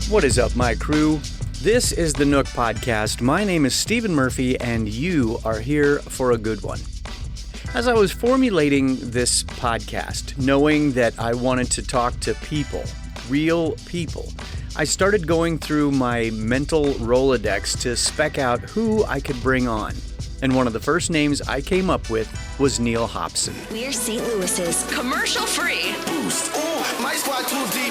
What is up, my crew? This is the Nook Podcast. My name is Stephen Murphy, and you are here for a good one. As I was formulating this podcast, knowing that I wanted to talk to people, real people, I started going through my mental Rolodex to spec out who I could bring on. And one of the first names I came up with was Neal Hopson. We're St. Louis's commercial-free Boost. Oh, my squad 2D.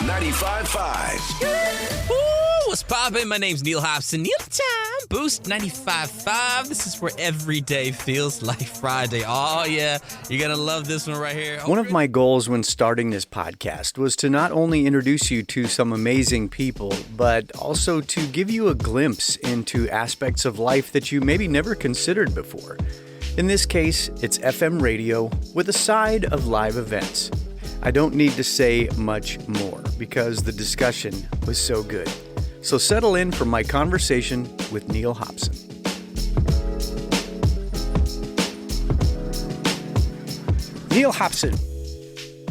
95.5. Ooh, what's poppin'? My name's Neal Hopson. Neal time. Boost 95.5. This is where every day feels like Friday. Oh, yeah. You're going to love this one right here. One of my goals when starting this podcast was to not only introduce you to some amazing people, but also to give you a glimpse into aspects of life that you maybe never considered before. In this case, it's FM radio with a side of live events. I don't need to say much more because the discussion was so good. So settle in for my conversation with Neal Hopson. Neal Hopson,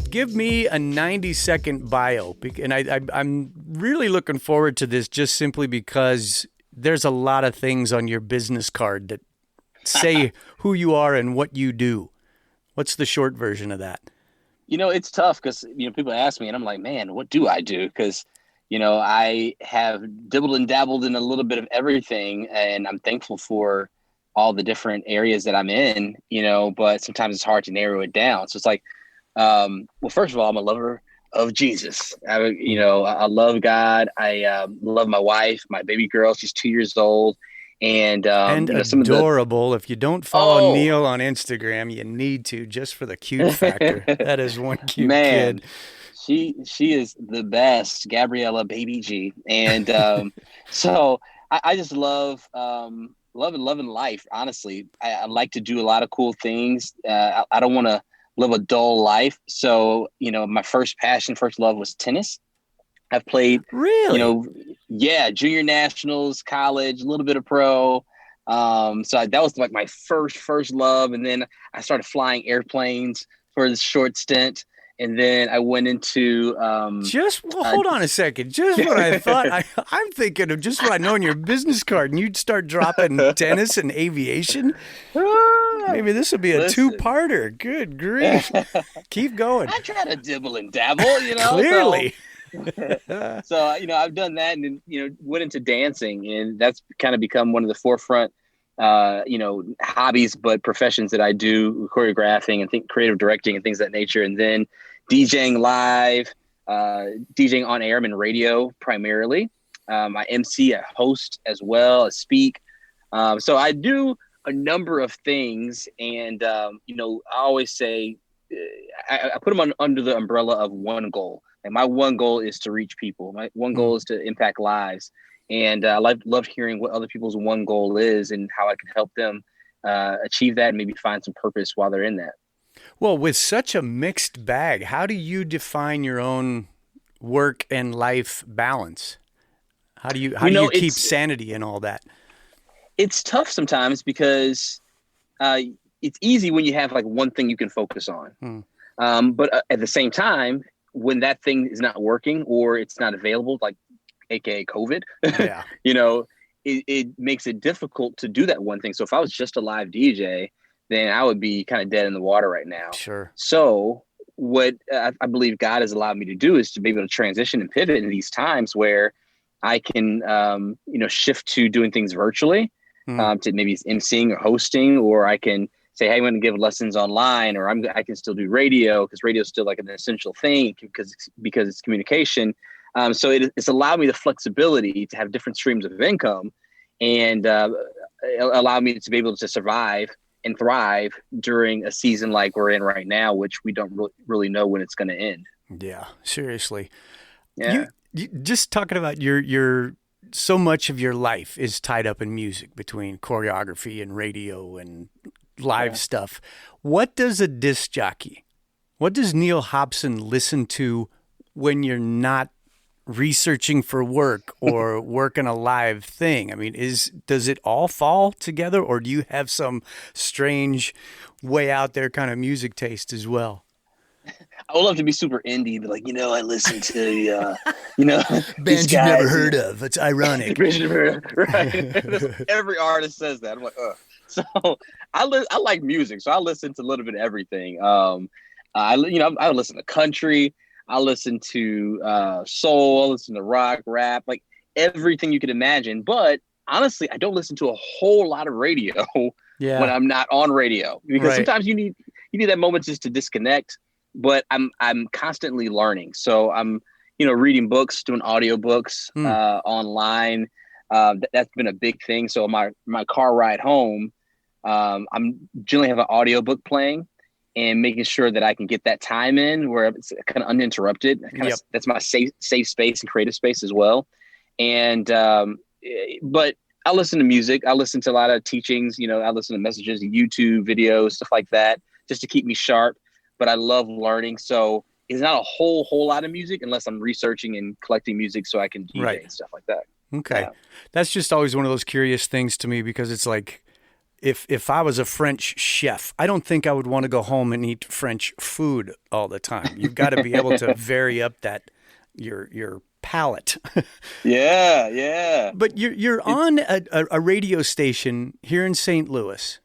give me a 90-second bio. And I'm really looking forward to this just simply because there's a lot of things on your business card that say who you are and what you do. What's the short version of that? You know, it's tough because, people ask me and I'm like, man, what do I do? Because, I have dibbled and dabbled in a little bit of everything, and I'm thankful for all the different areas that I'm in, but sometimes it's hard to narrow it down. So it's like, well, first of all, I'm a lover of Jesus. I love God. I love my wife, my baby girl. She's 2 years old. And adorable. If you don't follow Neal on Instagram, you need to, just for the cute factor. That is one cute kid. She is the best, Gabriella, baby G. And so I just love loving life. Honestly, I like to do a lot of cool things. I don't want to live a dull life. So my first love was tennis. I've played, junior nationals, college, a little bit of pro. So that was like my first love. And then I started flying airplanes for this short stint. And then I went into hold on a second. Just what I thought. I'm thinking of just what I know in your business card, and you'd start dropping tennis and aviation. Maybe this would be a two-parter. Good grief! Keep going. I try to dibble and dabble, Clearly. So I've done that, and then went into dancing, and that's kind of become one of the forefront hobbies, but professions that I do, choreographing and creative directing and things of that nature. And then DJing live, DJing on air. I'm in radio primarily. I MC, I host as well as speak. So I do a number of things. And, I always say, I put them under the umbrella of one goal. And my one goal is to reach people. My one goal is to impact lives. And I love hearing what other people's one goal is and how I can help them achieve that and maybe find some purpose while they're in that. Well, with such a mixed bag, how do you define your own work and life balance? How do you keep sanity and all that? It's tough sometimes because it's easy when you have like one thing you can focus on. But at the same time, when that thing is not working or it's not available, like AKA COVID, yeah. It makes it difficult to do that one thing. So if I was just a live DJ, then I would be kind of dead in the water right now. Sure. So what I believe God has allowed me to do is to be able to transition and pivot in these times where I can, shift to doing things virtually, to maybe emceeing or hosting, or I can say, hey, I'm going to give lessons online, or I can still do radio because radio is still like an essential thing because it's communication. So it's allowed me the flexibility to have different streams of income and allow me to be able to survive and thrive during a season like we're in right now, which we don't really know when it's going to end. Yeah, seriously. Yeah. You just talking about your so much of your life is tied up in music between choreography and radio and live stuff. What does a disc jockey, what does Neal Hopson listen to when you're not researching for work or working a live thing? I mean, does it all fall together, or do you have some strange way out there kind of music taste as well? I would love to be super indie, but like, I listen to, bands you've never heard of. It's ironic. Right. Every artist says that. I'm like, ugh. So I like music, so I listen to a little bit of everything. I listen to country, I listen to soul, I listen to rock, rap, like everything you could imagine. But honestly, I don't listen to a whole lot of radio when I'm not on radio, because sometimes you need that moment just to disconnect. But I'm constantly learning, so I'm reading books, doing audiobooks online. That's been a big thing. So my car ride home, I'm generally have an audiobook playing and making sure that I can get that time in where it's kind of uninterrupted. That's my safe space and creative space as well. And but I listen to music. I listen to a lot of teachings. I listen to messages, YouTube videos, stuff like that, just to keep me sharp. But I love learning. So it's not a whole lot of music unless I'm researching and collecting music so I can DJ and stuff like that. Okay. Yeah. That's just always one of those curious things to me, because it's like, if I was a French chef, I don't think I would want to go home and eat French food all the time. You've got to be able to vary up your palate. Yeah. But you're on a radio station here in St. Louis.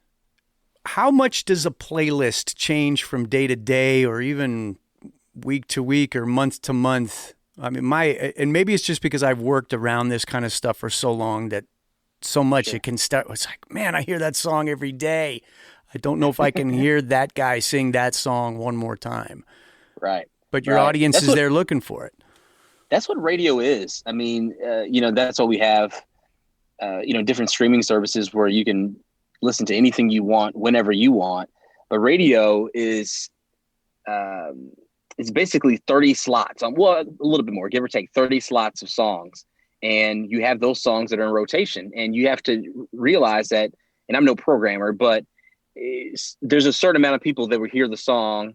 How much does a playlist change from day to day, or even week to week, or month to month? I mean, and maybe it's just because I've worked around this kind of stuff for so long that so much it can start. It's like, man, I hear that song every day. I don't know if I can hear that guy sing that song one more time. Right. But your audience is there looking for it. That's what radio is. I mean, that's what we have, different streaming services where you can listen to anything you want whenever you want. But radio is it's basically 30 slots, a little bit more, give or take 30 slots of songs. And you have those songs that are in rotation, and you have to realize that, and I'm no programmer, but there's a certain amount of people that will hear the song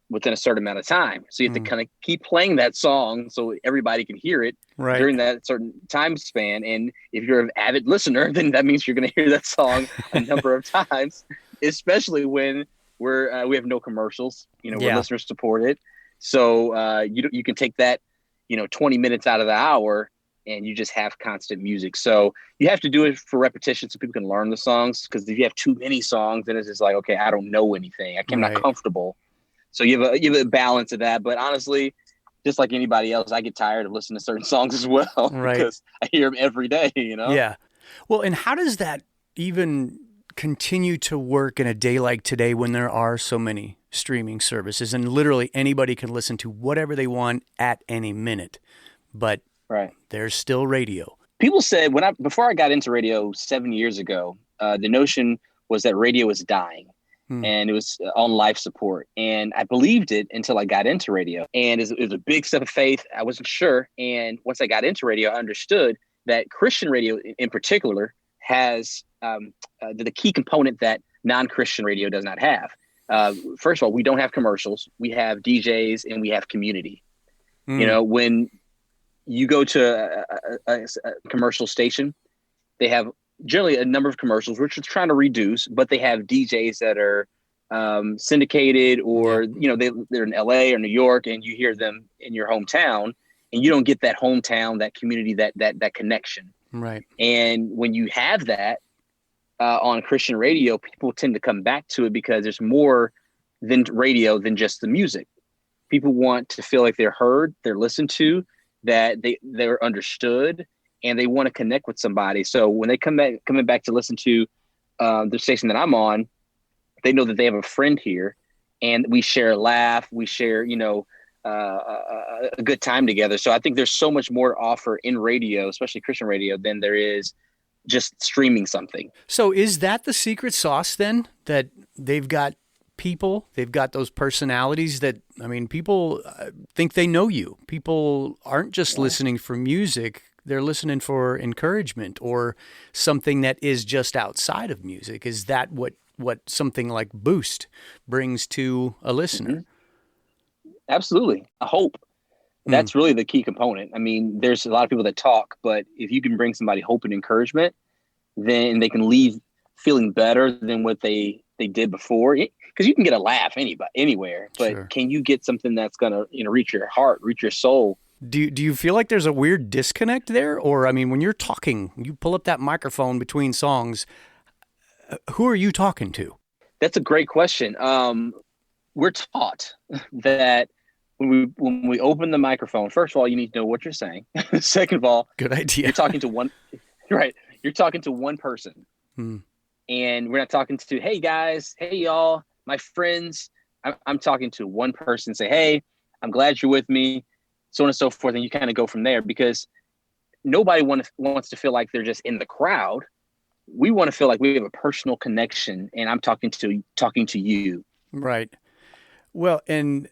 within a certain amount of time. So you have to kind of keep playing that song so everybody can hear it during that certain time span. And if you're an avid listener, then that means you're going to hear that song a number of times, especially when we have no commercials, where listeners support it. So you can take that, 20 minutes out of the hour, and you just have constant music. So you have to do it for repetition so people can learn the songs. Because if you have too many songs, then it's just like, okay, I don't know anything. I'm not comfortable. So you have a balance of that. But honestly, just like anybody else, I get tired of listening to certain songs as well, because I hear them every day, Yeah. Well, and how does that even continue to work in a day like today when there are so many streaming services and literally anybody can listen to whatever they want at any minute? But there's still radio. People said before I got into radio 7 years ago, the notion was that radio was dying. And it was on life support. And I believed it until I got into radio. And it was a big step of faith. I wasn't sure. And once I got into radio, I understood that Christian radio in particular has the key component that non-Christian radio does not have. First of all, we don't have commercials. We have DJs and we have community. When you go to a commercial station, they have generally a number of commercials, which is trying to reduce, but they have DJs that are syndicated, or they're in LA or New York, and you hear them in your hometown, and you don't get that hometown, that community, that connection. Right. And when you have that on Christian radio, people tend to come back to it because there's more than radio than just the music. People want to feel like they're heard, they're listened to, that they're understood, and they want to connect with somebody. So when they coming back to listen to the station that I'm on, they know that they have a friend here, and we share a laugh, we share, a good time together. So I think there's so much more to offer in radio, especially Christian radio, than there is just streaming something. So is that the secret sauce then, that they've got those personalities that, people think they know you. People aren't just listening for music. They're listening for encouragement or something that is just outside of music. Is that what something like Boost brings to a listener? Mm-hmm. Absolutely. A hope. That's really the key component. There's a lot of people that talk, but if you can bring somebody hope and encouragement, then they can leave feeling better than what they did before. because you can get a laugh anywhere, but Sure. can you get something that's going to, reach your heart, reach your soul? Do you feel like there's a weird disconnect there? Or, I mean, when you're talking, you pull up that microphone between songs, who are you talking to? That's a great question. We're taught that when we open the microphone, first of all, you need to know what you're saying. Second of all, Good idea. you're talking to one, right? You're talking to one person. And we're not talking to, hey guys, hey y'all, my friends. I'm talking to one person, say, hey, I'm glad you're with me, so on and so forth. And you kind of go from there, because nobody wants to feel like they're just in the crowd. We want to feel like we have a personal connection, and I'm talking to you. Right. Well, and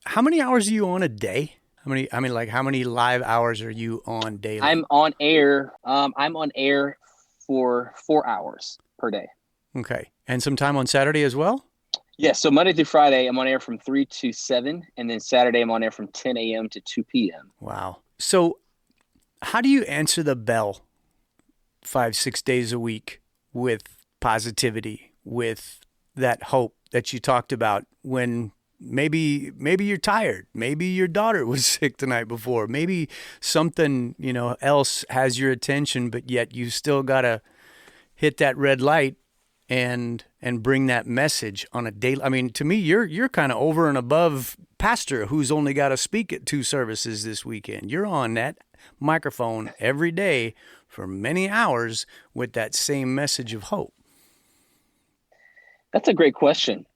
how many hours are you on a day? How many live hours are you on daily? I'm on air. I'm on air for 4 hours per day. Okay. And some time on Saturday as well? Yeah. So Monday through Friday, I'm on air from 3 to 7. And then Saturday, I'm on air from 10 a.m. to 2 p.m. Wow. So how do you answer the bell 5-6 days a week with positivity, with that hope that you talked about, when maybe you're tired, maybe your daughter was sick the night before, maybe something, else has your attention, but yet you still got to hit that red light and bring that message on a daily. I mean, to me, you're kind of over and above pastor who's only got to speak at 2 services this weekend. You're on that microphone every day for many hours with that same message of hope. That's a great question.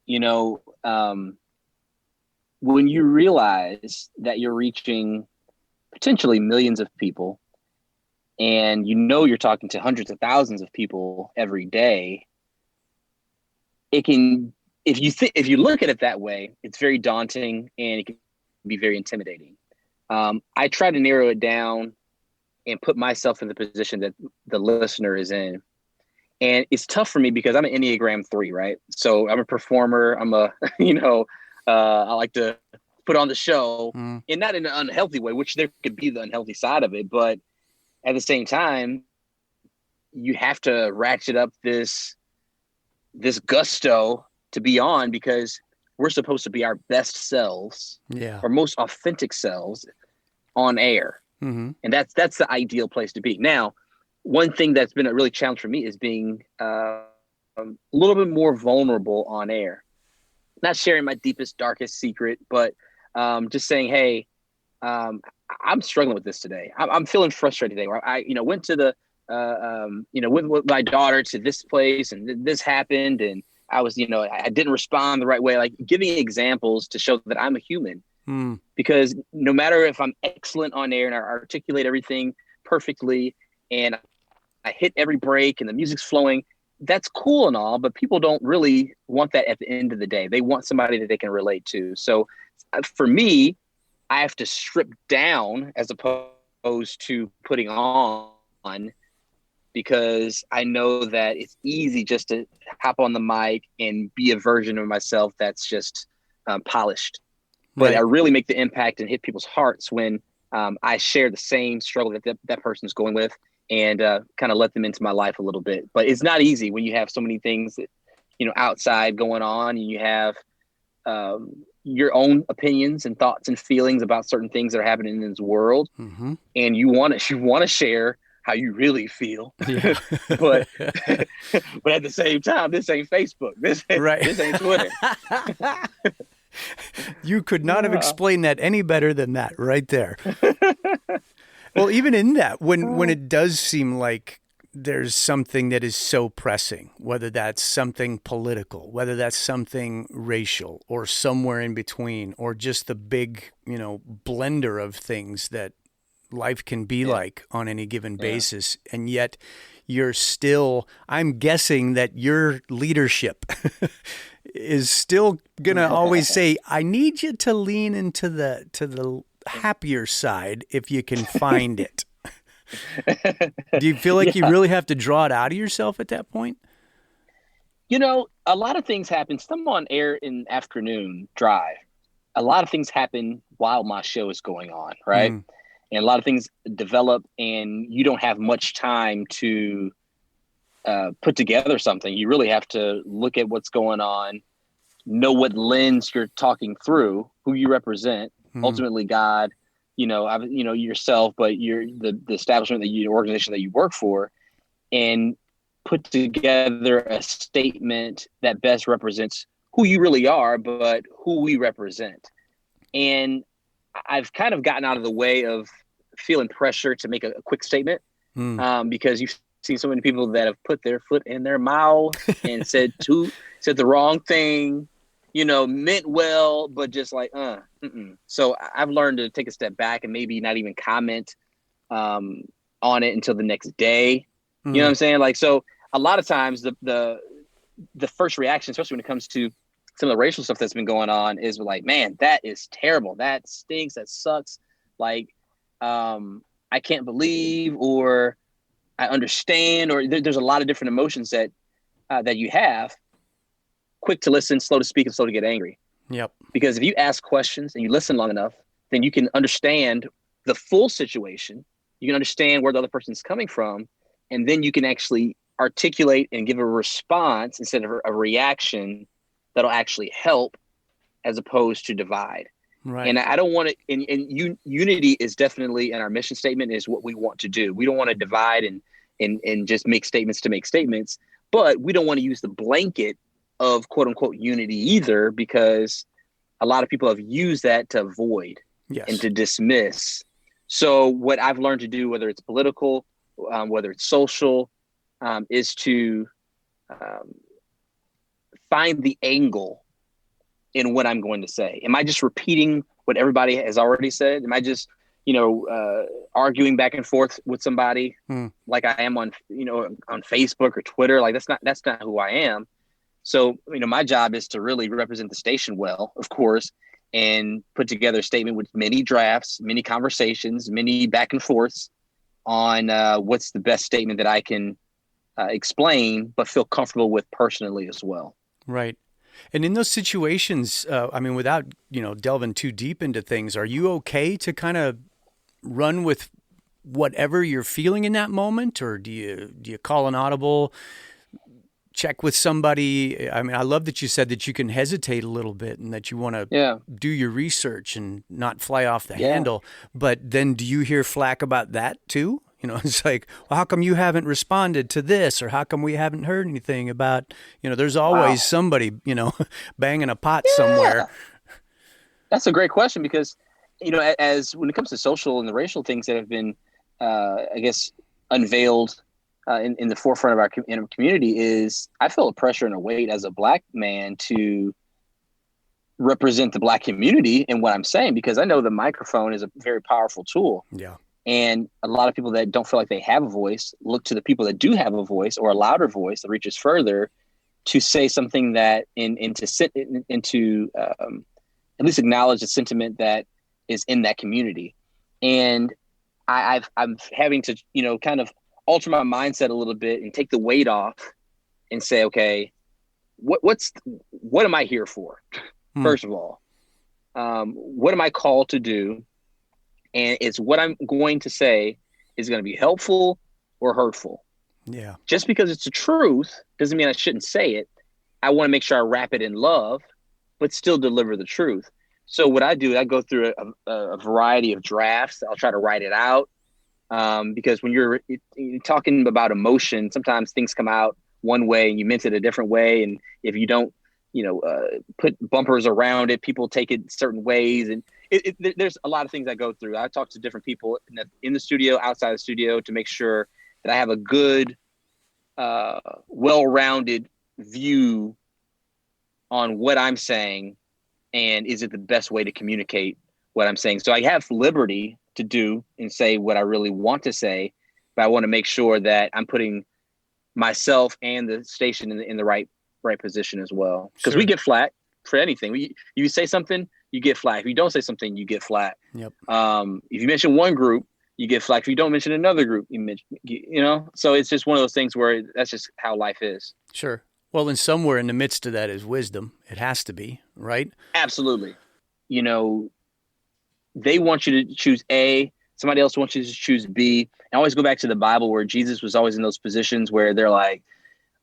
When you realize that you're reaching potentially millions of people, and you're talking to hundreds of thousands of people every day, it can, if you look at it that way, it's very daunting and it can be very intimidating. I try to narrow it down and put myself in the position that the listener is in. And it's tough for me because I'm an Enneagram 3, right? So I'm a performer. I'm I like to put on the show, and not in an unhealthy way, which there could be the unhealthy side of it. But at the same time, you have to ratchet up this gusto to be on, because we're supposed to be our best selves, our most authentic selves on air. Mm-hmm. And that's the ideal place to be. Now, one thing that's been a really challenge for me is being a little bit more vulnerable on air. Not sharing my deepest, darkest secret, but just saying, hey, I'm struggling with this today. I'm feeling frustrated today. I went to the, with my daughter to this place, and this happened, and I was, I didn't respond the right way. Like, giving examples to show that I'm a human. Because no matter if I'm excellent on air and I articulate everything perfectly and I hit every break and the music's flowing, that's cool and all, but people don't really want that at the end of the day. They want somebody that they can relate to. So for me, I have to strip down as opposed to putting on, because I know that it's easy just to hop on the mic and be a version of myself that's just polished. But Right. I really make the impact and hit people's hearts when I share the same struggle that person's going with, and kind of let them into my life a little bit. But it's not easy when you have so many things that, outside going on, and you have your own opinions and thoughts and feelings about certain things that are happening in this world. Mm-hmm. And you want to share how you really feel. Yeah. but at the same time, this ain't Facebook. This ain't Twitter. You could not have explained that any better than that right there. Well, even in that, when it does seem like there's something that is so pressing, whether that's something political, whether that's something racial, or somewhere in between, or just the big, blender of things that life can be like on any given basis. And yet you're still, I'm guessing that your leadership is still going to always say, I need you to lean into the happier side if you can find it. Do you feel like you really have to draw it out of yourself at that point? A lot of things happen. Some on air in afternoon drive. A lot of things happen while my show is going on, right? And a lot of things develop, and you don't have much time to put together something, you really have to look at what's going on, know what lens you're talking through, who you represent, ultimately God, yourself, but you're the establishment the organization that you work for, and put together a statement that best represents who you really are, but who we represent. And I've kind of gotten out of the way of feeling pressure to make a quick statement, because you've seen so many people that have put their foot in their mouth and said the wrong thing, meant well, but just like, So I've learned to take a step back and maybe not even comment on it until the next day. You know what I'm saying? Like, so a lot of times the first reaction, especially when it comes to some of the racial stuff that's been going on, is like, man, that is terrible. That stinks. That sucks. Like, I can't believe, or I understand, or there's a lot of different emotions that you have. Quick to listen, slow to speak, and slow to get angry. Yep. Because if you ask questions and you listen long enough, then you can understand the full situation. You can understand where the other person's coming from, and then you can actually articulate and give a response instead of a reaction that'll actually help, as opposed to divide. Right. And I don't want to. And unity is definitely in our mission statement, is what we want to do. We don't want to divide and just make statements to make statements, but we don't want to use the blanket of quote unquote unity either, because a lot of people have used that to avoid and to dismiss. So what I've learned to do, whether it's political, whether it's social, is to find the angle in what I'm going to say. Am I just repeating what everybody has already said? Am I just, arguing back and forth with somebody like I am on Facebook or Twitter? Like that's not who I am. So, my job is to really represent the station well, of course, and put together a statement with many drafts, many conversations, many back and forths on what's the best statement that I can explain, but feel comfortable with personally as well. Right. And in those situations, without, delving too deep into things, are you okay to kind of run with whatever you're feeling in that moment? Or do you call an audible, check with somebody? I mean, I love that you said that you can hesitate a little bit and that you want to do your research and not fly off the handle. But then do you hear flack about that too? It's like, well, how come you haven't responded to this? Or how come we haven't heard anything about, there's always somebody, banging a pot somewhere. That's a great question, because, as when it comes to social and the racial things that have been, unveiled in the forefront of our community, is I feel a pressure and a weight as a Black man to represent the Black community in what I'm saying, because I know the microphone is a very powerful tool. Yeah. And a lot of people that don't feel like they have a voice look to the people that do have a voice, or a louder voice that reaches further, to say something that into at least acknowledge the sentiment that is in that community. And I'm having to, kind of alter my mindset a little bit and take the weight off and say, okay, what am I here for? First of all, what am I called to do? And it's what I'm going to say is going to be helpful or hurtful. Yeah. Just because it's the truth doesn't mean I shouldn't say it. I want to make sure I wrap it in love, but still deliver the truth. So what I do, I go through a variety of drafts. I'll try to write it out, because when you're talking about emotion, sometimes things come out one way and you meant it a different way. And if you don't, put bumpers around it, people take it certain ways. And there's a lot of things I go through. I talk to different people in the studio, outside the studio, to make sure that I have a good, well-rounded view on what I'm saying, and is it the best way to communicate what I'm saying. So I have liberty to do and say what I really want to say, but I want to make sure that I'm putting myself and the station in the right position as well. Because we get flack for anything. You say something, you get flack. If you don't say something, you get flack. Yep. If you mention one group, you get flack. If you don't mention another group, so it's just one of those things where that's just how life is. Sure. Well, and somewhere in the midst of that is wisdom. It has to be, right? Absolutely. They want you to choose A. Somebody else wants you to choose B. I always go back to the Bible, where Jesus was always in those positions where they're like,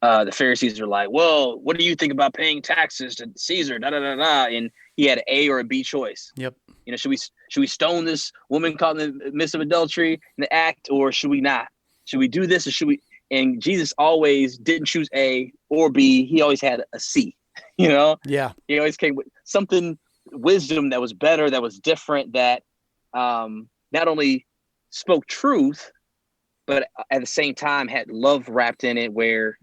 the Pharisees are like, well, what do you think about paying taxes to Caesar? Da, da, da, da. And he had an A or a B choice. Yep. You know, should we stone this woman caught in the midst of adultery in the act, or should we not? Should we do this or should we? And Jesus always didn't choose A or B. He always had a C, you know? Yeah. He always came with something, wisdom that was better, that was different, that not only spoke truth, but at the same time had love wrapped in it, where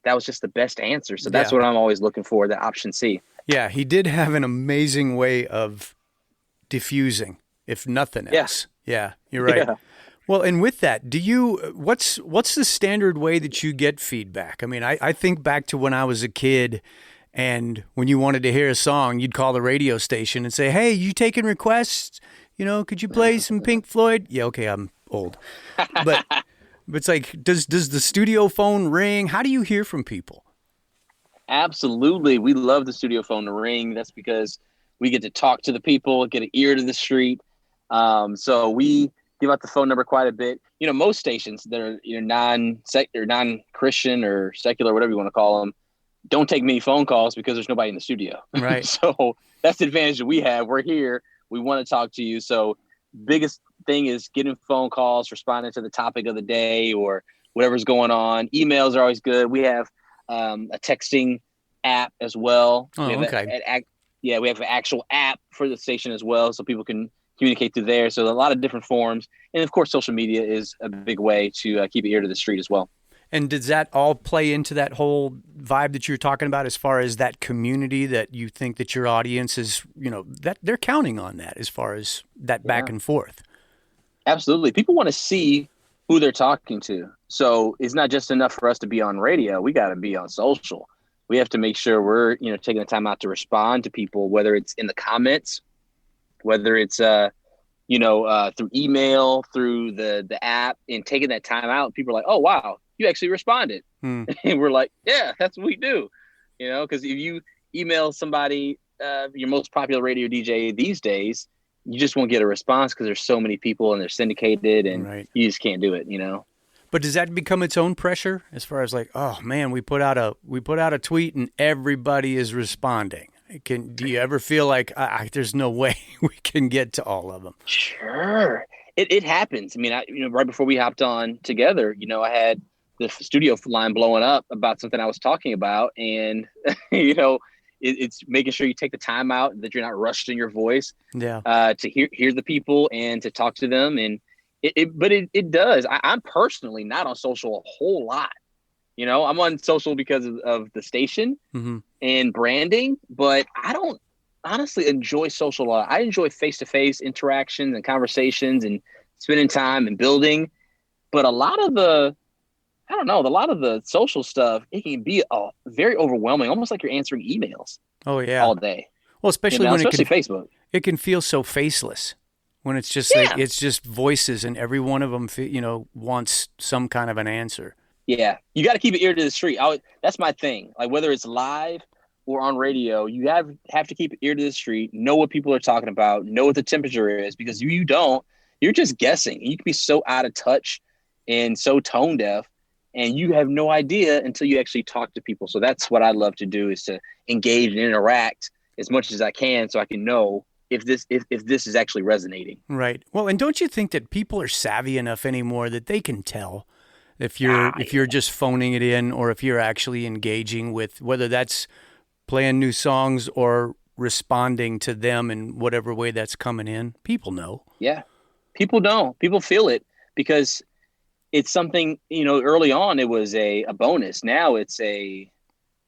that was just the best answer. So that's what I'm always looking for, the option C. Yeah, he did have an amazing way of diffusing, if nothing else. Yeah, you're right. Yeah. Well, and with that, what's the standard way that you get feedback? I mean, I think back to when I was a kid, and when you wanted to hear a song, you'd call the radio station and say, hey, you taking requests? You know, could you play some Pink Floyd? Yeah, okay, I'm old. But it's like, does the studio phone ring? How do you hear from people? Absolutely. We love the studio phone to ring. That's because we get to talk to the people, get an ear to the street. So we give out the phone number quite a bit. You know, most stations that are non-Christian or secular, whatever you want to call them, don't take many phone calls because there's nobody in the studio. Right. So that's the advantage that we have. We're here. We want to talk to you. So biggest thing is getting phone calls, responding to the topic of the day or whatever's going on. Emails are always good. We have a texting app as well. Oh, okay. We have an actual app for the station as well, so people can communicate through there. So a lot of different forms. And of course, social media is a big way to keep an ear to the street as well. And does that all play into that whole vibe that you're talking about, as far as that community that you think that your audience is, you know, that they're counting on that as far as that back and forth? Absolutely. People want to see who they're talking to. So it's not just enough for us to be on radio. We got to be on social. We have to make sure we're, you know, taking the time out to respond to people, whether it's in the comments, whether it's, through email, through the app, and taking that time out. People are like, oh, wow, you actually responded. And we're like, yeah, that's what we do. You know, because if you email somebody, your most popular radio DJ these days, you just won't get a response because there's so many people and they're syndicated and you just can't do it, you know? But does that become its own pressure as far as like, oh man, we put out a tweet and everybody is responding? Do you ever feel like there's no way we can get to all of them? Sure. It happens. I mean, right before we hopped on together, you know, I had the studio line blowing up about something I was talking about. And, you know, it's making sure you take the time out, that you're not rushed in your voice to hear the people and to talk to them. And it does. I'm personally not on social a whole lot. You know, I'm on social because of the station and branding, but I don't honestly enjoy social a lot. I enjoy face-to-face interactions and conversations and spending time and building. But a lot of the social stuff, it can be very overwhelming, almost like you're answering emails. Oh, yeah. All day. Well, especially Facebook. It can feel so faceless when it's just like, it's just voices and every one of them, you know, wants some kind of an answer. Yeah. You got to keep an ear to the street. That's my thing. Like whether it's live or on radio, you have to keep an ear to the street, know what people are talking about, know what the temperature is, because if you don't, you're just guessing. You can be so out of touch and so tone deaf, and you have no idea until you actually talk to people. So that's what I love to do, is to engage and interact as much as I can so I can know if this is actually resonating. Right. Well, and don't you think that people are savvy enough anymore that they can tell if you're just phoning it in, or if you're actually engaging with, whether that's playing new songs or responding to them in whatever way that's coming in? People know. Yeah. People don't. People feel it because it's something, you know, early on it was a bonus. Now it's I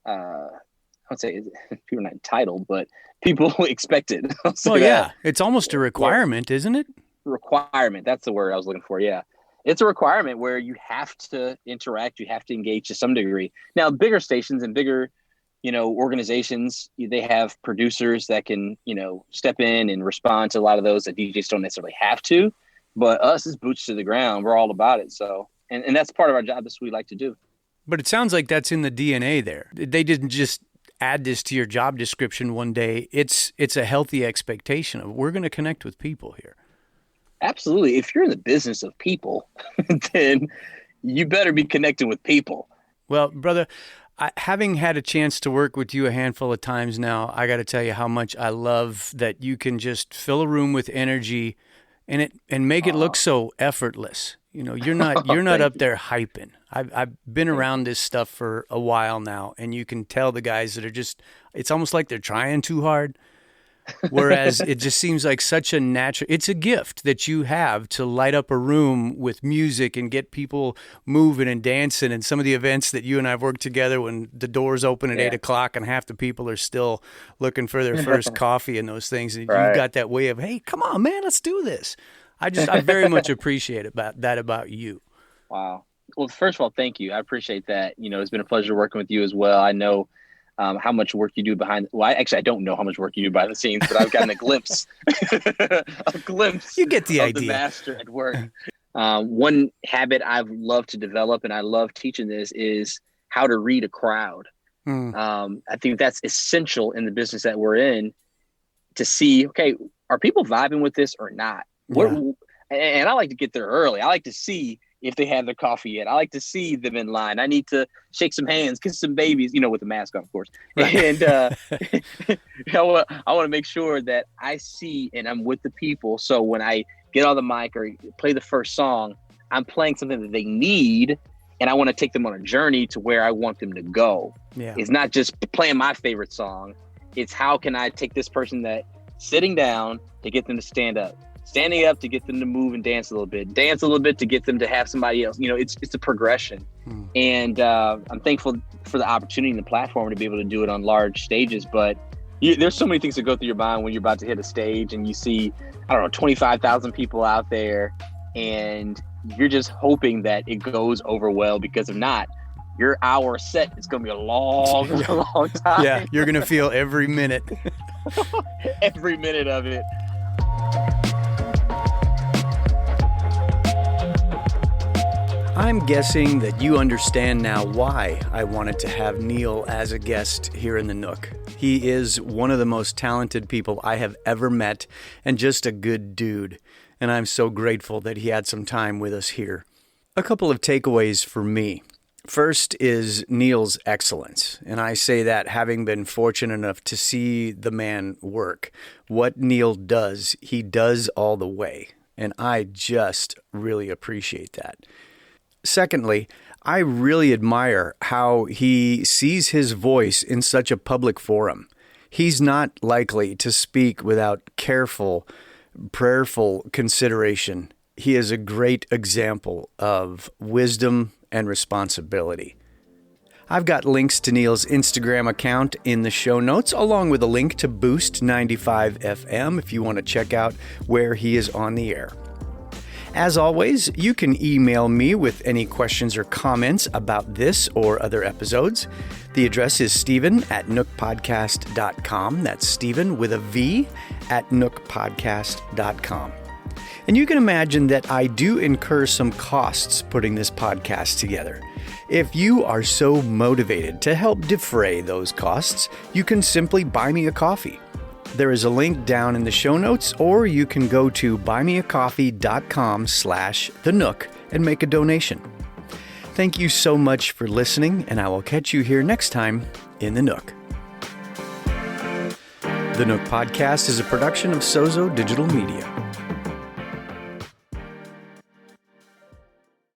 would say people are not entitled, but people expect it. Well, yeah. It's almost a requirement, isn't it? Requirement. That's the word I was looking for. Yeah. It's a requirement where you have to interact. You have to engage to some degree. Now, bigger stations and bigger, you know, organizations, they have producers that can, you know, step in and respond to a lot of those that DJs don't necessarily have to. But us is boots to the ground. We're all about it. So, and that's part of our job. That's what we like to do. But it sounds like that's in the DNA there. They didn't just add this to your job description one day. It's a healthy expectation of, we're going to connect with people here. Absolutely. If you're in the business of people, then you better be connecting with people. Well, brother, having had a chance to work with you a handful of times now, I got to tell you how much I love that you can just fill a room with energy and make it look so effortless. You know, you're not up there hyping. I've been around this stuff for a while now, and you can tell the guys that are just, it's almost like they're trying too hard. Whereas it just seems like such a natural, it's a gift that you have to light up a room with music and get people moving and dancing. And some of the events that you and I have worked together when the doors open at 8 o'clock and half the people are still looking for their first coffee and those things. And you've got that way of, hey, come on, man, let's do this. I very much appreciate about you. Wow. Well, first of all, thank you. I appreciate that. You know, it's been a pleasure working with you as well. I know how much work you do behind. Well, I don't know how much work you do behind the scenes, but I've gotten a glimpse. You get the idea. The master at work. One habit I've loved to develop, and I love teaching this, is how to read a crowd. I think that's essential in the business that we're in, to see, okay, are people vibing with this or not? And I like to get there early. I like to see if they have their coffee yet. I like to see them in line. I need to shake some hands, kiss some babies, you know, with the mask on, of course. Right. And I want to make sure that I see and I'm with the people. So when I get on the mic or play the first song, I'm playing something that they need, and I want to take them on a journey to where I want them to go. Yeah. It's not just playing my favorite song. It's how can I take this person that sitting down to get them to stand up, standing up to get them to move and dance a little bit to get them to have somebody else. You know, it's a progression. And I'm thankful for the opportunity and the platform to be able to do it on large stages. But there's so many things that go through your mind when you're about to hit a stage and you see, 25,000 people out there, and you're just hoping that it goes over well, because if not, your hour set is going to be a long time. Yeah, you're going to feel every minute. Every minute of it. I'm guessing that you understand now why I wanted to have Neal as a guest here in the Nook. He is one of the most talented people I have ever met, and just a good dude. And I'm so grateful that he had some time with us here. A couple of takeaways for me. First is Neal's excellence, and I say that having been fortunate enough to see the man work. What Neal does, he does all the way, and I just really appreciate that. Secondly, I really admire how he sees his voice in such a public forum. He's not likely to speak without careful, prayerful consideration. He is a great example of wisdom and responsibility. I've got links to Neal's Instagram account in the show notes, along with a link to Boost 95 FM if you want to check out where he is on the air. As always, you can email me with any questions or comments about this or other episodes. The address is Steven@nookpodcast.com. That's Steven with a V at nookpodcast.com. And you can imagine that I do incur some costs putting this podcast together. If you are so motivated to help defray those costs, you can simply buy me a coffee. There is a link down in the show notes, or you can go to buymeacoffee.com/The Nook and make a donation. Thank you so much for listening, and I will catch you here next time in the Nook. The Nook Podcast is a production of Sozo Digital Media.